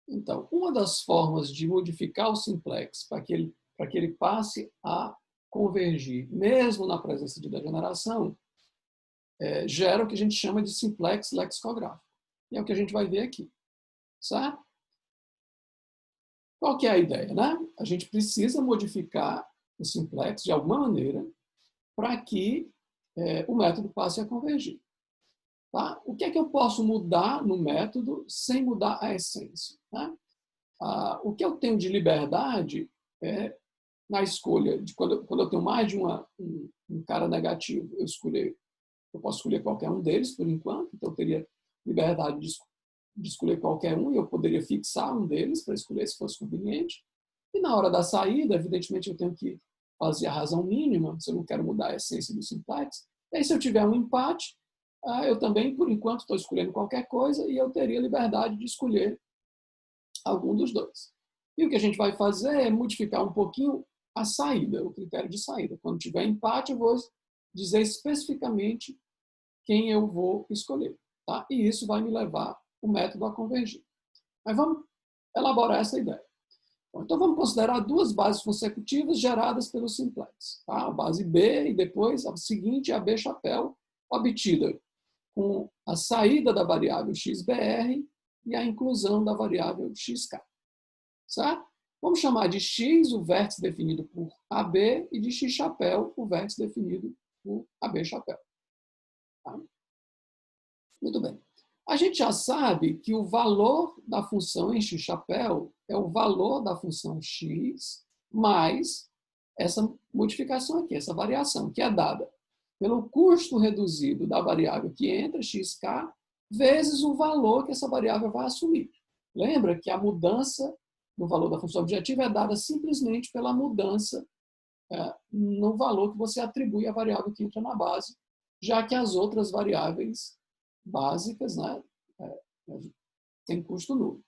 Então, uma das formas de modificar o simplex para que ele passe a convergir, mesmo na presença de degeneração, gera o que a gente chama de simplex lexicográfico. E é o que a gente vai ver aqui. Certo? Qual que é a ideia, né? A gente precisa modificar o simplex de alguma maneira para que o método passe a convergir. Tá? O que é que eu posso mudar no método sem mudar a essência? Né? O que eu tenho de liberdade é na escolha de quando eu tenho mais de um cara negativo, eu posso escolher qualquer um deles por enquanto, então eu teria liberdade de escolher qualquer um e eu poderia fixar um deles para escolher se fosse conveniente. E na hora da saída, evidentemente, eu tenho que fazer a razão mínima, se eu não quero mudar a essência do simplex. E aí, se eu tiver um empate, eu também, por enquanto, estou escolhendo qualquer coisa e eu teria liberdade de escolher algum dos dois. E o que a gente vai fazer é modificar um pouquinho a saída, o critério de saída. Quando tiver empate, eu vou dizer especificamente quem eu vou escolher. Tá? E isso vai me levar o método a convergir. Mas vamos elaborar essa ideia. Então, vamos considerar duas bases consecutivas geradas pelo simplex. Tá? A base B e depois a seguinte, a B chapéu, obtida com a saída da variável xbr e a inclusão da variável xk. Certo? Vamos chamar de x o vértice definido por AB e de x chapéu o vértice definido por AB chapéu. Tá? Muito bem. A gente já sabe que o valor da função em x chapéu é o valor da função x mais essa modificação aqui, essa variação, que é dada pelo custo reduzido da variável que entra, xk, vezes o valor que essa variável vai assumir. Lembra que a mudança no valor da função objetiva é dada simplesmente pela mudança no valor que você atribui à variável que entra na base, já que as outras variáveis básicas, né, tem custo nulo.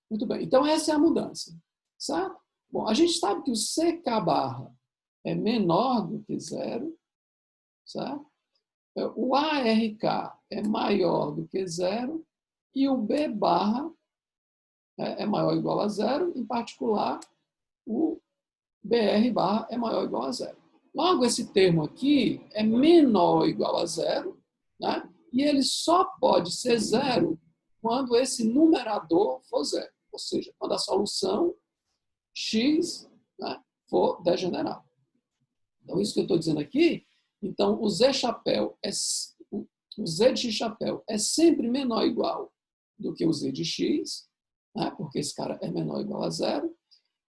Muito bem, então essa é a mudança. Certo? Bom, a gente sabe que o CK barra é menor do que zero, certo? O ARK é maior do que zero e o B barra é maior ou igual a zero, em particular, o BR barra é maior ou igual a zero. Logo, esse termo aqui é menor ou igual a zero, né? E ele só pode ser zero quando esse numerador for zero, ou seja, quando a solução x, né, for degenerada. Então, isso que eu estou dizendo aqui, então, o Z chapéu o Z de x chapéu é sempre menor ou igual do que o Z de x, né, porque esse cara é menor ou igual a zero,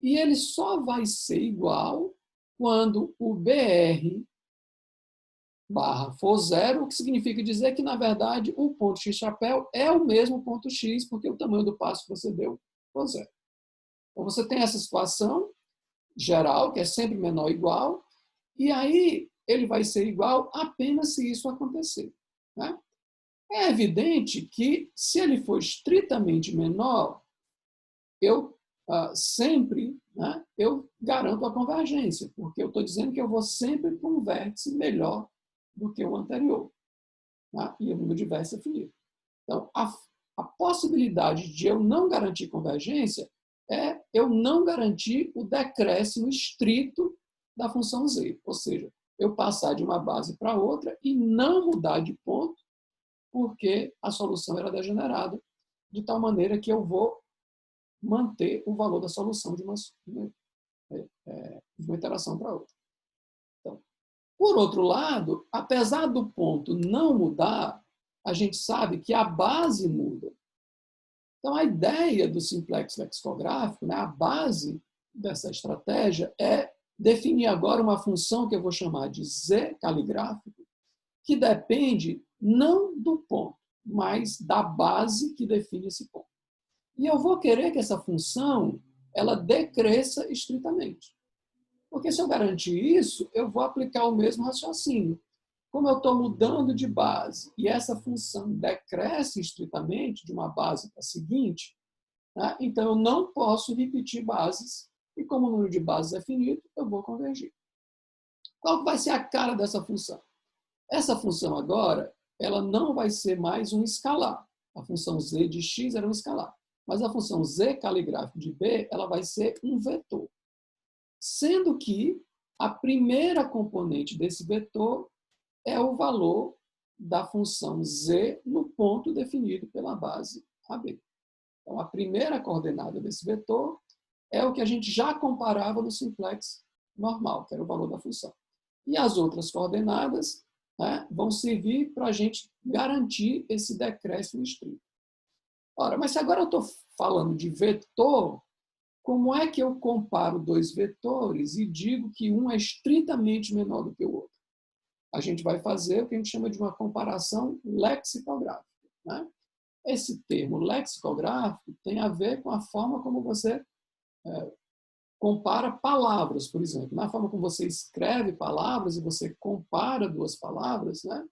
e ele só vai ser igual quando o BR barra for zero, o que significa dizer que, na verdade, o ponto x chapéu é o mesmo ponto x, porque o tamanho do passo que você deu for zero. Então, você tem essa situação geral, que é sempre menor ou igual, e aí ele vai ser igual apenas se isso acontecer. Né? É evidente que, se ele for estritamente menor, eu sempre, né, eu garanto a convergência, porque eu estou dizendo que eu vou sempre para um vértice melhor do que o anterior. Né, e o número de vértices é finito. Então, a possibilidade de eu não garantir convergência é eu não garantir o decréscimo estrito da função z, ou seja, eu passar de uma base para outra e não mudar de ponto, porque a solução era degenerada, de tal maneira que eu vou manter o valor da solução de uma iteração para outra. Então, por outro lado, apesar do ponto não mudar, a gente sabe que a base muda. Então, a ideia do simplex lexicográfico, né, a base dessa estratégia é definir agora uma função que eu vou chamar de z caligráfico, que depende não do ponto, mas da base que define esse ponto. E eu vou querer que essa função ela decresça estritamente. Porque se eu garantir isso, eu vou aplicar o mesmo raciocínio. Como eu estou mudando de base e essa função decresce estritamente de uma base para a seguinte, né, então eu não posso repetir bases e como o número de bases é finito, eu vou convergir. Qual vai ser a cara dessa função? Essa função agora, ela não vai ser mais um escalar. A função z de x era um escalar. Mas a função z caligráfico de b, ela vai ser um vetor. Sendo que a primeira componente desse vetor é o valor da função z no ponto definido pela base AB. Então, a primeira coordenada desse vetor é o que a gente já comparava no simplex normal, que era o valor da função. E as outras coordenadas, né, vão servir para a gente garantir esse decréscimo estrito. Ora, mas se agora eu estou falando de vetor, como é que eu comparo dois vetores e digo que um é estritamente menor do que o outro? A gente vai fazer o que a gente chama de uma comparação lexicográfica, né? Esse termo lexicográfico tem a ver com a forma como você compara palavras, por exemplo. Na forma como você escreve palavras e você compara duas palavras, né?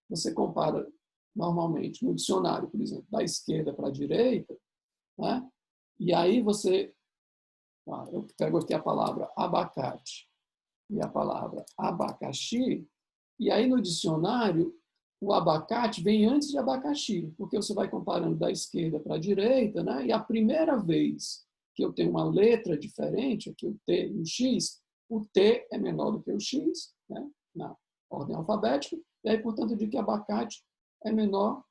Você compara normalmente no dicionário, por exemplo, da esquerda para a direita, né? E aí você... Eu pego aqui a palavra abacate e a palavra abacaxi, e aí no dicionário o abacate vem antes de abacaxi, porque você vai comparando da esquerda para a direita, né? E a primeira vez que eu tenho uma letra diferente, aqui o T e o X, o T é menor do que o X, né? Na ordem alfabética, e aí, portanto, eu digo que abacate é menor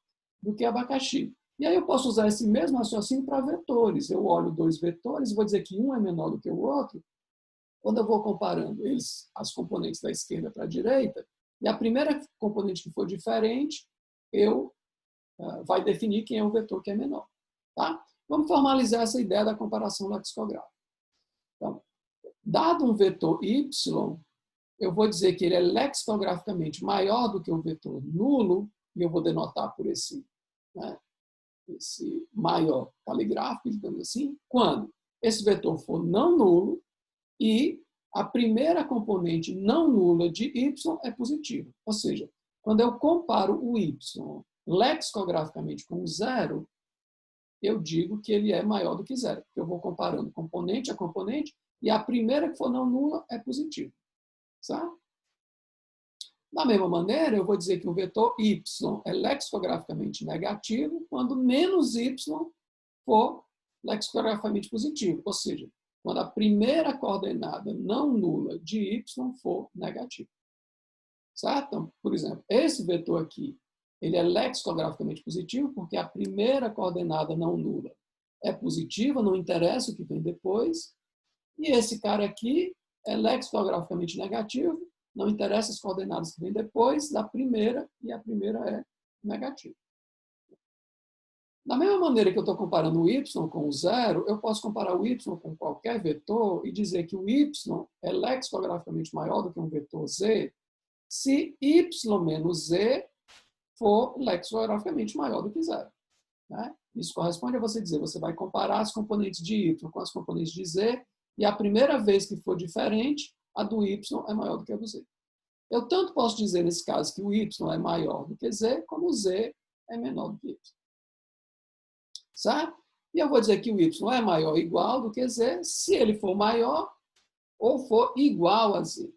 do que abacaxi. E aí eu posso usar esse mesmo raciocínio para vetores. Eu olho dois vetores, vou dizer que um é menor do que o outro, quando eu vou comparando eles, as componentes da esquerda para a direita, e a primeira componente que for diferente, eu vai definir quem é o vetor que é menor. Tá? Vamos formalizar essa ideia da comparação lexicográfica. Então, dado um vetor y, eu vou dizer que ele é lexicograficamente maior do que o vetor nulo, e eu vou denotar por esse, né, esse maior caligráfico, digamos assim, quando esse vetor for não nulo e a primeira componente não nula de y é positiva. Ou seja, quando eu comparo o y lexicograficamente com zero, eu digo que ele é maior do que zero, porque eu vou comparando componente a componente e a primeira que for não nula é positiva. Certo? Da mesma maneira, eu vou dizer que o vetor y é lexicograficamente negativo quando menos y for lexicograficamente positivo. Ou seja, quando a primeira coordenada não nula de y for negativa. Certo? Então, por exemplo, esse vetor aqui, ele é lexicograficamente positivo porque a primeira coordenada não nula é positiva, não interessa o que vem depois. E esse cara aqui é lexicograficamente negativo, não interessa as coordenadas que vêm depois da primeira, e a primeira é negativa. Da mesma maneira que eu estou comparando o y com o zero, eu posso comparar o y com qualquer vetor e dizer que o y é lexicograficamente maior do que um vetor z, se y menos z for lexicograficamente maior do que zero. Né? Isso corresponde a você dizer, você vai comparar as componentes de y com as componentes de z, e a primeira vez que for diferente, a do y é maior do que a do z. Eu tanto posso dizer, nesse caso, que o y é maior do que z, como o z é menor do que y. Certo? E eu vou dizer que o y é maior ou igual do que z, se ele for maior ou for igual a z.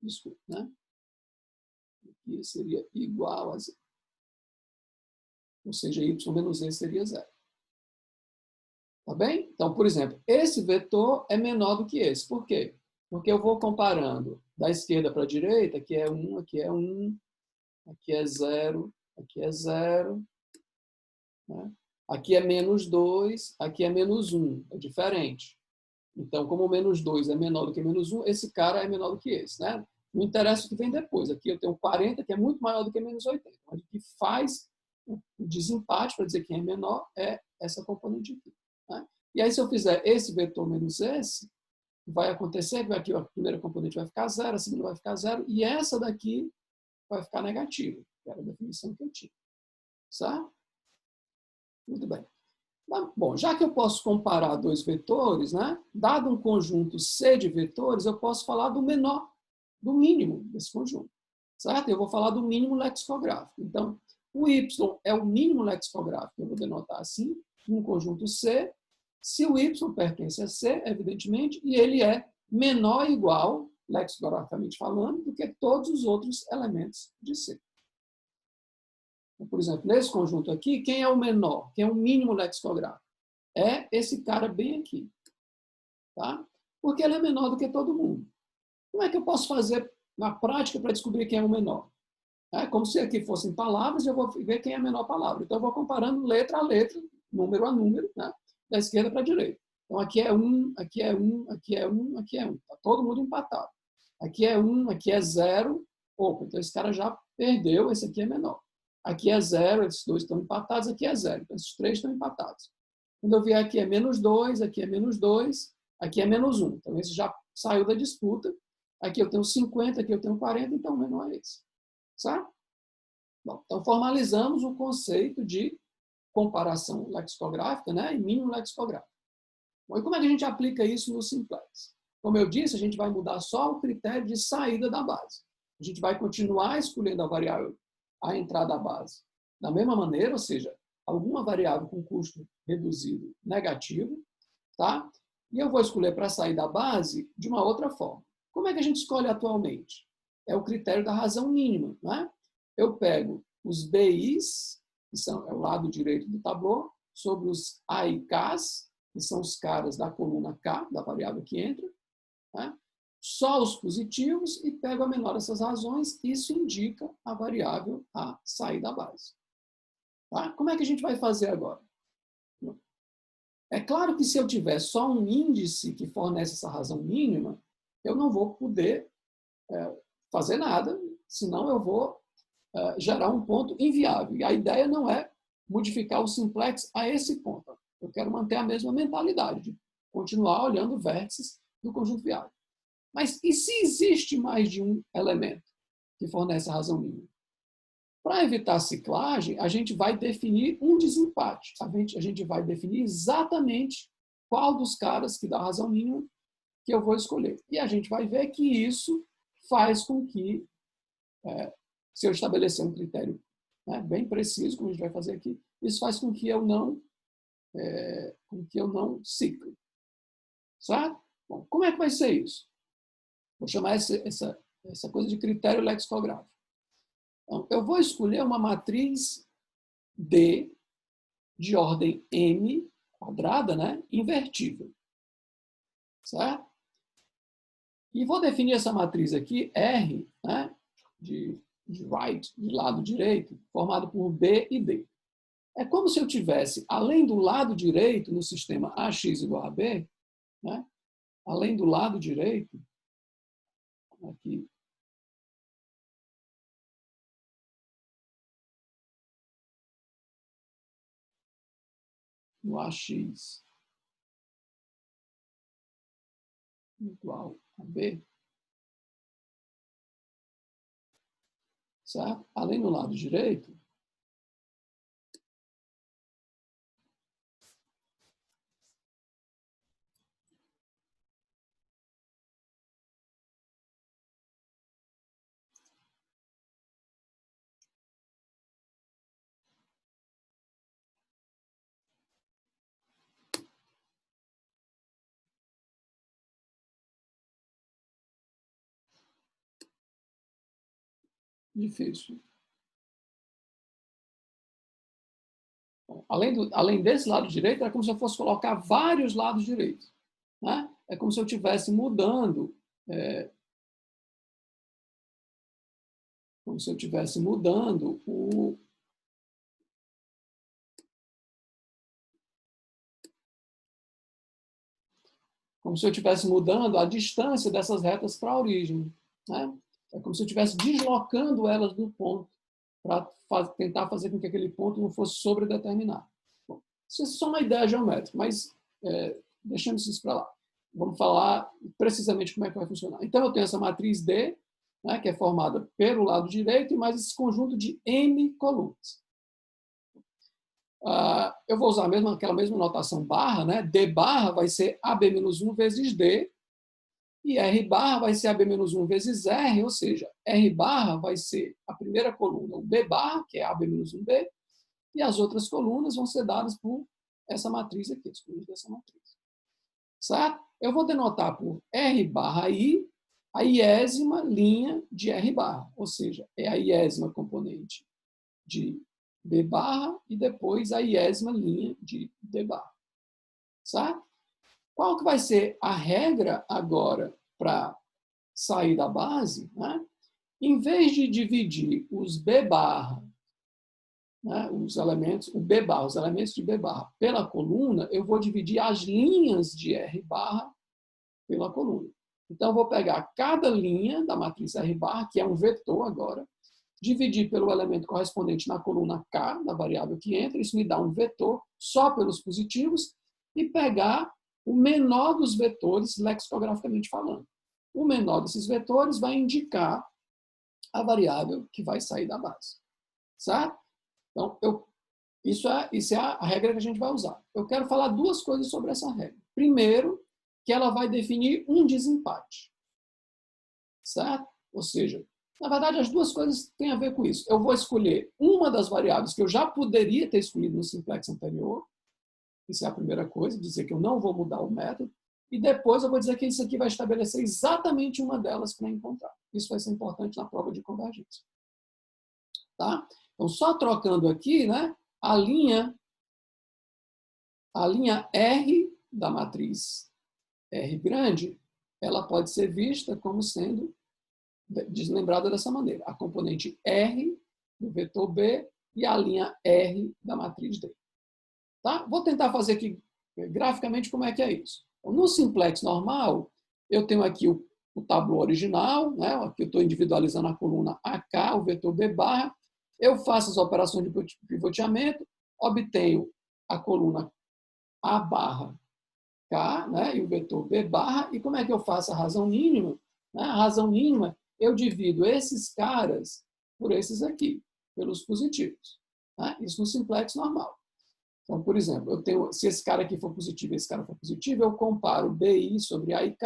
Desculpa, né? Aqui seria igual a z. Ou seja, y menos z seria zero. Tá bem? Então, por exemplo, esse vetor é menor do que esse. Por quê? Porque eu vou comparando da esquerda para a direita, aqui é 1, aqui é 1, aqui é 0, aqui é 0. Né? Aqui é menos 2, aqui é menos 1. É diferente. Então, como o menos 2 é menor do que menos 1, esse cara é menor do que esse. Né? Não interessa o que vem depois. Aqui eu tenho 40, que é muito maior do que menos 80. Mas o que faz o desempate para dizer quem é menor é essa componente aqui. Né? E aí, se eu fizer esse vetor menos esse, vai acontecer que aqui a primeira componente vai ficar 0, a segunda vai ficar 0, e essa daqui vai ficar negativa, que era a definição que eu tinha. Certo? Muito bem. Bom, já que eu posso comparar dois vetores, né, dado um conjunto C de vetores, eu posso falar do menor, do mínimo desse conjunto. Certo? Eu vou falar do mínimo lexicográfico. Então, o Y é o mínimo lexicográfico, eu vou denotar assim, num conjunto C, se o Y pertence a C, evidentemente, e ele é menor ou igual, lexicograficamente falando, do que todos os outros elementos de C. Então, por exemplo, nesse conjunto aqui, quem é o menor? Quem é o mínimo lexicográfico? é esse cara bem aqui. Tá? Porque ele é menor do que todo mundo. Como é que eu posso fazer na prática para descobrir quem é o menor? É como se aqui fossem palavras e eu vou ver quem é a menor palavra. Então, eu vou comparando letra a letra, número a número, né? Da esquerda para a direita. Então, aqui é 1, aqui é 1, aqui é 1, aqui é 1. Está todo mundo empatado. Aqui é 1, aqui é 0. Opa, então esse cara já perdeu, esse aqui é menor. Aqui é 0, esses dois estão empatados, aqui é 0. Então, esses três estão empatados. Quando eu vier aqui é -2, aqui é -2, aqui é -1. Então, esse já saiu da disputa. Aqui eu tenho 50, aqui eu tenho 40, então o menor é esse. Certo? Bom, então, formalizamos o conceito de comparação lexicográfica, né, e mínimo lexicográfico. Bom, e como é que a gente aplica isso no simplex? Como eu disse, a gente vai mudar só o critério de saída da base. A gente vai continuar escolhendo a variável a entrada da base da mesma maneira, ou seja, alguma variável com custo reduzido negativo, tá? E eu vou escolher para sair da base de uma outra forma. Como é que a gente escolhe atualmente? É o critério da razão mínima, né? Eu pego os BIs, que é o lado direito do tablô, sobre os A e Ks, que são os caras da coluna K, da variável que entra, né? Só os positivos e pego a menor dessas razões, isso indica a variável a sair da base. Tá? Como é que a gente vai fazer agora? É claro que se eu tiver só um índice que fornece essa razão mínima, eu não vou poder fazer nada, senão eu vou gerar um ponto inviável. E a ideia não é modificar o simplex a esse ponto. Eu quero manter a mesma mentalidade, de continuar olhando vértices do conjunto viável. Mas e se existe mais de um elemento que fornece a razão mínima? Para evitar a ciclagem, a gente vai definir um desempate. A gente vai definir exatamente qual dos caras que dá a razão mínima que eu vou escolher. E a gente vai ver que isso faz com que, se eu estabelecer um critério bem preciso, como a gente vai fazer aqui, isso faz com que eu não cicle. Certo? Bom, como é que vai ser isso? Vou chamar essa coisa de critério lexicográfico. Então, eu vou escolher uma matriz D de ordem M quadrada, né, invertível. Certo? E vou definir essa matriz aqui, R, né, de right, de lado direito, formado por B e D. É como se eu tivesse, além do lado direito, no sistema AX igual a B, né, além do lado direito, aqui, no AX igual a B, certo? Além do lado direito, difícil. Bom, além desse lado direito, é como se eu fosse colocar vários lados direitos. Né? É como se eu estivesse mudando, como se eu estivesse mudando como se eu estivesse mudando a distância dessas retas para a origem. Né? É como se eu estivesse deslocando elas do ponto para tentar fazer com que aquele ponto não fosse sobredeterminado. Bom, isso é só uma ideia geométrica, mas deixamos isso para lá. Vamos falar precisamente como é que vai funcionar. Então, eu tenho essa matriz D, né, que é formada pelo lado direito, e mais esse conjunto de M colunas. Eu vou usar aquela mesma notação barra, né? D barra vai ser AB-1 vezes D, e R barra vai ser AB-1 vezes R, ou seja, R barra vai ser a primeira coluna, o B barra, que é AB-1B, e as outras colunas vão ser dadas por essa matriz aqui, as colunas dessa matriz. Certo? Eu vou denotar por R barra I a iésima linha de R barra, ou seja, é a iésima componente de B barra e depois a iésima linha de D barra. certo? Qual que vai ser a regra agora para sair da base? Né? Em vez de dividir os B barra, né, os elementos, o B barra, os elementos de B barra pela coluna, eu vou dividir as linhas de R barra pela coluna. Então, eu vou pegar cada linha da matriz R barra, que é um vetor agora, dividir pelo elemento correspondente na coluna K, da variável que entra, isso me dá um vetor só pelos positivos, e pegar o menor dos vetores, lexicograficamente falando. O menor desses vetores vai indicar a variável que vai sair da base. Certo? Então, isso é a regra que a gente vai usar. Eu quero falar duas coisas sobre essa regra. Primeiro, que ela vai definir um desempate. Certo? Ou seja, na verdade, as duas coisas têm a ver com isso. Eu vou escolher uma das variáveis que eu já poderia ter escolhido no simplex anterior. Isso é a primeira coisa, dizer que eu não vou mudar o método. E depois eu vou dizer que isso aqui vai estabelecer exatamente uma delas para encontrar. Isso vai ser importante na prova de convergência. Tá? Então, só trocando aqui, né, a linha R da matriz R grande, ela pode ser vista como sendo deslembrada dessa maneira. A componente R do vetor B e a linha R da matriz D. Tá? Vou tentar fazer aqui graficamente como é que é isso. No simplex normal, eu tenho aqui o tabuleiro original, né? Aqui eu estou individualizando a coluna AK, o vetor B barra. Eu faço as operações de pivoteamento, obtenho a coluna A barra K, né? E o vetor B barra. E como é que eu faço a razão mínima? Né? A razão mínima, eu divido esses caras por esses aqui, pelos positivos. Né? Isso no simplex normal. Então, por exemplo, eu tenho, se esse cara aqui for positivo e esse cara for positivo, eu comparo BI sobre AIK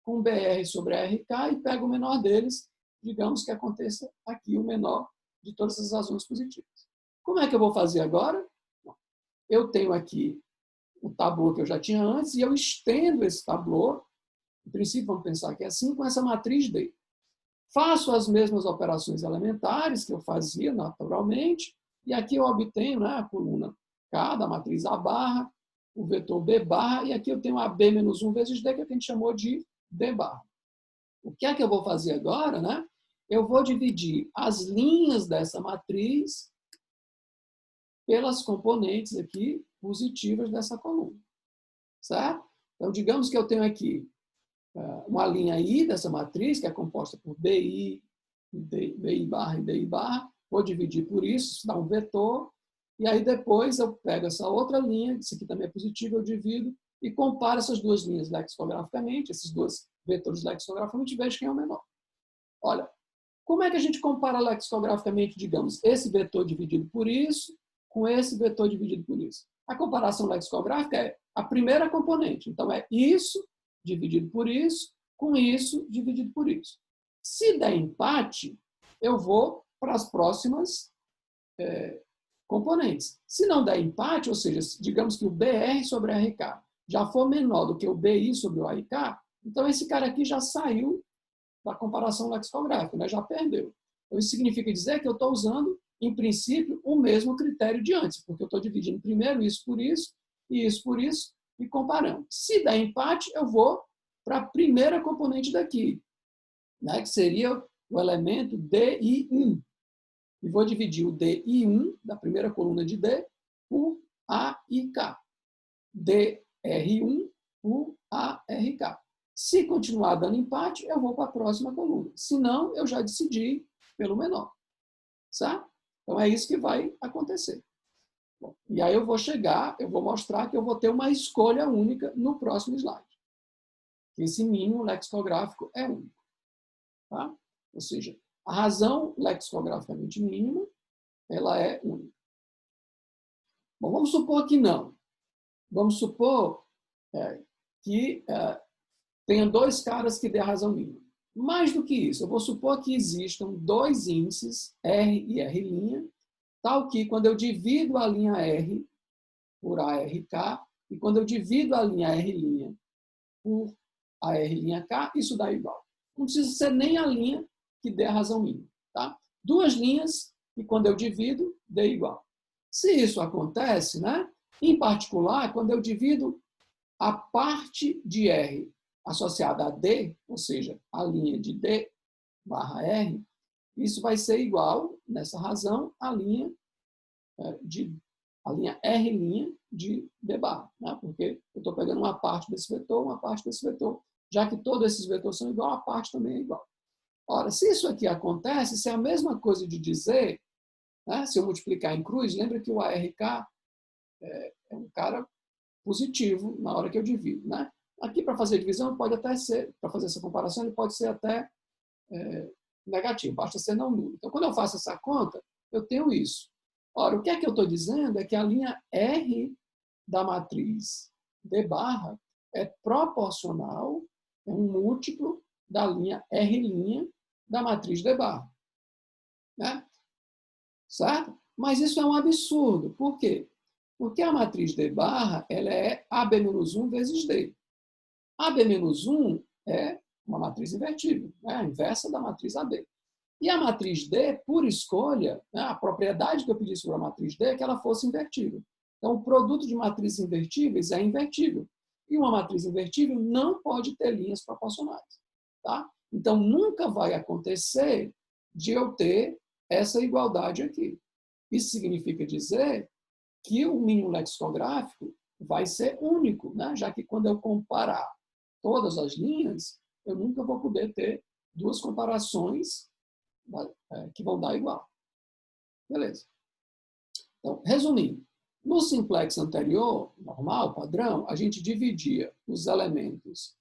com BR sobre ARK e pego o menor deles, digamos que aconteça aqui o menor de todas as razões positivas. Como é que eu vou fazer agora? Eu tenho aqui o tabuleiro que eu já tinha antes e eu estendo esse tabuleiro, em princípio vamos pensar que é assim, com essa matriz D. Faço as mesmas operações elementares que eu fazia naturalmente e aqui eu obtenho, né, a coluna K da matriz A barra, o vetor B barra, e aqui eu tenho AB menos 1 vezes D, que é o que a gente chamou de D barra. O que é que eu vou fazer agora? Né? Eu vou dividir as linhas dessa matriz pelas componentes aqui positivas dessa coluna. Certo? Então, digamos que eu tenho aqui uma linha I dessa matriz, que é composta por BI, BI barra e DI barra. Vou dividir por isso, isso dá um vetor. E aí depois eu pego essa outra linha, isso aqui também é positivo, eu divido e comparo essas duas linhas lexicograficamente, esses dois vetores lexicograficamente, e vejo quem é o menor. Olha, como é que a gente compara lexicograficamente, digamos, esse vetor dividido por isso com esse vetor dividido por isso? A comparação lexicográfica é a primeira componente. Então, é isso dividido por isso, com isso dividido por isso. Se der empate, eu vou para as próximas componentes. Se não der empate, ou seja, digamos que o BR sobre RK já for menor do que o BI sobre o AIK, então esse cara aqui já saiu da comparação lexicográfica, né? Já perdeu. Então isso significa dizer que eu estou usando, em princípio, o mesmo critério de antes, porque eu estou dividindo primeiro isso por isso e isso por isso e comparando. Se der empate, eu vou para a primeira componente daqui, né? Que seria o elemento DI1. E vou dividir o DI1, da primeira coluna de D, por AIK. DR1 por ARK. Se continuar dando empate, eu vou para a próxima coluna. Se não, eu já decidi pelo menor. Certo? Então, é isso que vai acontecer. Bom, e aí eu vou mostrar que eu vou ter uma escolha única no próximo slide. Esse mínimo lexicográfico é único. Tá? Ou seja, a razão lexicograficamente mínima, ela é única. Bom, vamos supor que não. Vamos supor que tenha dois caras que dê a razão mínima. Mais do que isso, eu vou supor que existam dois índices, R e R', tal que quando eu divido a linha R por ARK e quando eu divido a linha R' por AR'K, isso dá igual. Não precisa ser nem a linha que dê a razão mínima. Tá? Duas linhas e quando eu divido, dê igual. Se isso acontece, né? Em particular, quando eu divido a parte de R associada a D, ou seja, a linha de D barra R, isso vai ser igual, nessa razão, à linha R' de D barra, né? Porque eu estou pegando uma parte desse vetor, uma parte desse vetor. Já que todos esses vetores são iguais, a parte também é igual. Ora, se isso aqui acontece, isso é a mesma coisa de dizer, né, se eu multiplicar em cruz, lembra que o ARK é um cara positivo na hora que eu divido. Né? Aqui, para fazer divisão, pode até ser, para fazer essa comparação, ele pode ser até negativo, basta ser não nulo. Então, quando eu faço essa conta, eu tenho isso. Ora, o que é que eu estou dizendo é que a linha R da matriz D barra é proporcional, é um múltiplo da linha R' da matriz D barra. Né? Certo? Mas isso é um absurdo. Por quê? Porque a matriz D barra ela é AB-1 vezes D. AB-1 é uma matriz invertível, né? A inversa da matriz AB. E a matriz D, por escolha, né, a propriedade que eu pedi sobre a matriz D é que ela fosse invertível. Então, o produto de matrizes invertíveis é invertível. E uma matriz invertível não pode ter linhas proporcionais. Tá? Então, nunca vai acontecer de eu ter essa igualdade aqui. Isso significa dizer que o mínimo lexicográfico vai ser único, né? Já que quando eu comparar todas as linhas, eu nunca vou poder ter duas comparações que vão dar igual. Beleza. Então, resumindo, no simplex anterior, normal, padrão, a gente dividia os elementos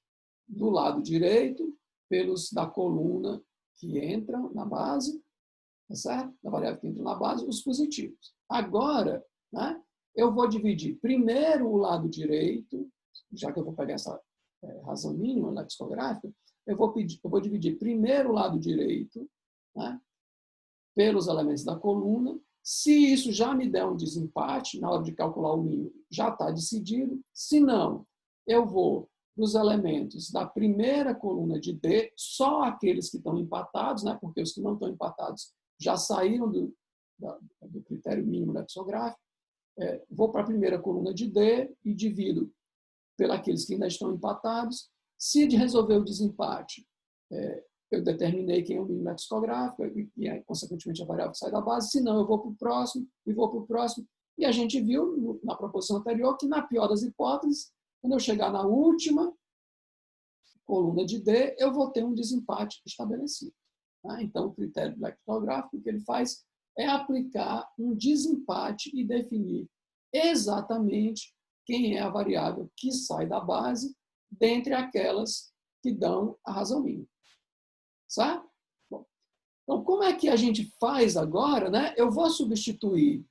do lado direito pelos da coluna que entram na base, tá certo? Da variável que entra na base, os positivos. Agora, né, eu vou dividir primeiro o lado direito, já que eu vou pegar essa razão mínima lexicográfica, eu vou dividir primeiro o lado direito, né, pelos elementos da coluna. Se isso já me der um desempate, na hora de calcular o mínimo, já está decidido. Se não, eu vou dos elementos da primeira coluna de D, só aqueles que estão empatados, né, porque os que não estão empatados já saíram do critério mínimo lexicográfico. Vou para a primeira coluna de D e divido pelos que ainda estão empatados. Se de resolver o desempate, eu determinei quem é o mínimo lexicográfico e, consequentemente, a variável que sai da base. Se não, eu vou para o próximo e vou para o próximo. E a gente viu na proposição anterior que, na pior das hipóteses, quando eu chegar na última coluna de D, eu vou ter um desempate estabelecido. Tá? Então, o critério lexicográfico que ele faz é aplicar um desempate e definir exatamente quem é a variável que sai da base dentre aquelas que dão a razão mínima. Certo? Bom, então, como é que a gente faz agora? Né? Eu vou substituir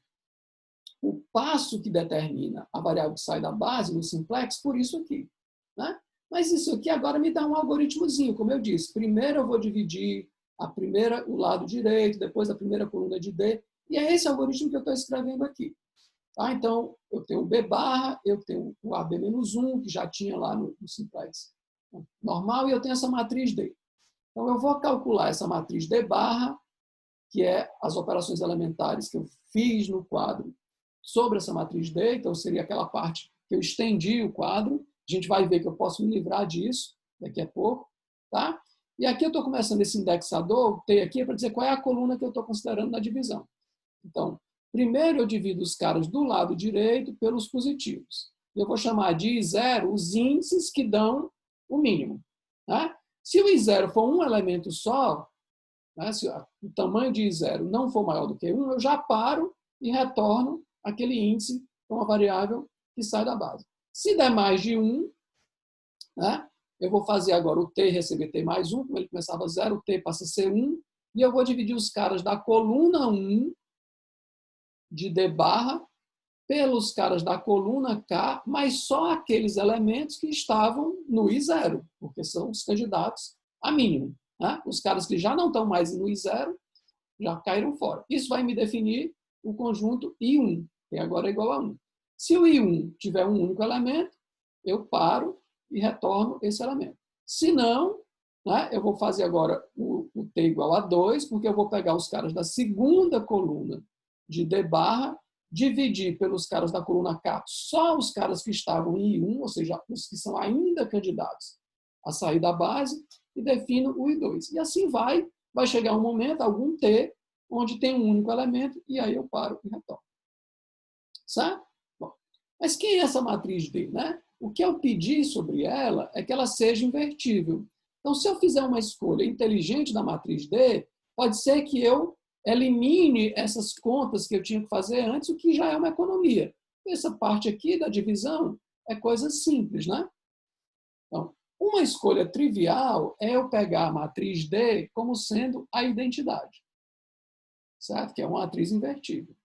o passo que determina a variável que sai da base no simplex por isso aqui. Né? Mas isso aqui agora me dá um algoritmozinho, como eu disse. Primeiro eu vou dividir o lado direito, depois a primeira coluna de D, e é esse algoritmo que eu estou escrevendo aqui. Tá? Então, eu tenho o B barra, eu tenho o AB-1, que já tinha lá no simplex normal, e eu tenho essa matriz D. Então, eu vou calcular essa matriz D barra, que é as operações elementares que eu fiz no quadro sobre essa matriz D. Então, seria aquela parte que eu estendi o quadro. A gente vai ver que eu posso me livrar disso daqui a pouco. Tá? E aqui eu estou começando esse indexador, o T aqui, para dizer qual é a coluna que eu estou considerando na divisão. Então, primeiro eu divido os caras do lado direito pelos positivos. Eu vou chamar de I0 os índices que dão o mínimo. Né? Se o I0 for um elemento só, né, se o tamanho de I0 não for maior do que 1, eu já paro e retorno aquele índice com a variável que sai da base. Se der mais de 1, né, eu vou fazer agora o T receber T mais 1, como ele começava 0, o T passa a ser 1, e eu vou dividir os caras da coluna 1 de D barra pelos caras da coluna K, mas só aqueles elementos que estavam no I0, porque são os candidatos a mínimo. Né? Os caras que já não estão mais no I0 já caíram fora. Isso vai me definir o conjunto I1, que agora é igual a 1. Se o I1 tiver um único elemento, eu paro e retorno esse elemento. Se não, né, eu vou fazer agora o T igual a 2, porque eu vou pegar os caras da segunda coluna de D barra dividir pelos caras da coluna K só os caras que estavam em I1, ou seja, os que são ainda candidatos a sair da base, e defino o I2. E assim vai chegar um momento, algum T, onde tem um único elemento, e aí eu paro e retorno. Certo? Bom, mas quem é essa matriz D? Né? O que eu pedi sobre ela é que ela seja invertível. Então, se eu fizer uma escolha inteligente da matriz D, pode ser que eu elimine essas contas que eu tinha que fazer antes, o que já é uma economia. Essa parte aqui da divisão é coisa simples, né? Então, uma escolha trivial é eu pegar a matriz D como sendo a identidade, certo? Que é uma matriz invertível.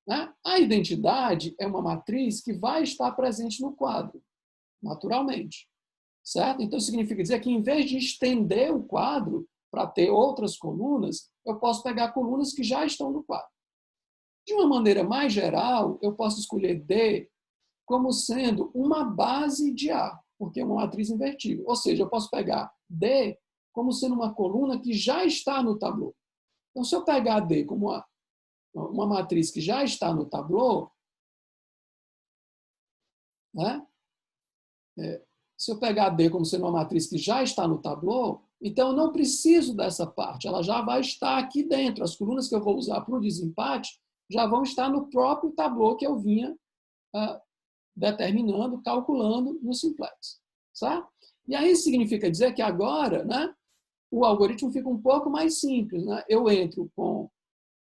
Né? A identidade é uma matriz que vai estar presente no quadro, naturalmente, certo? Então, significa dizer que, em vez de estender o quadro para ter outras colunas, eu posso pegar colunas que já estão no quadro. De uma maneira mais geral, eu posso escolher D como sendo uma base de A, porque é uma matriz invertível. Ou seja, eu posso pegar D como sendo uma coluna que já está no tablô. Então, se eu pegar D como uma matriz que já está no tablô, né? Se eu pegar D como sendo uma matriz que já está no tablô, então eu não preciso dessa parte, ela já vai estar aqui dentro. As colunas que eu vou usar para o desempate já vão estar no próprio tablô que eu vinha determinando, calculando no simplex. Certo? E aí significa dizer que agora, né, o algoritmo fica um pouco mais simples. Né? Eu entro com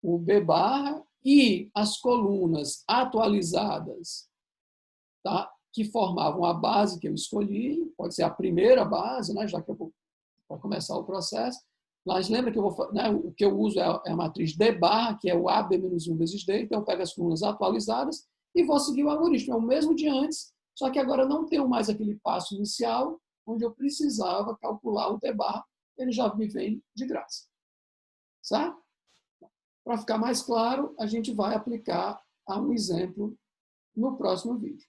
o B barra e as colunas atualizadas, tá, que formavam a base que eu escolhi, pode ser a primeira base, né, já que eu vou para começar o processo. Mas lembra que o que eu uso é a matriz D barra, que é o AB-1 vezes D, então eu pego as colunas atualizadas e vou seguir o algoritmo. É o mesmo de antes, só que agora eu não tenho mais aquele passo inicial, onde eu precisava calcular o D barra, ele já me vem de graça. Certo? Para ficar mais claro, a gente vai aplicar a um exemplo no próximo vídeo.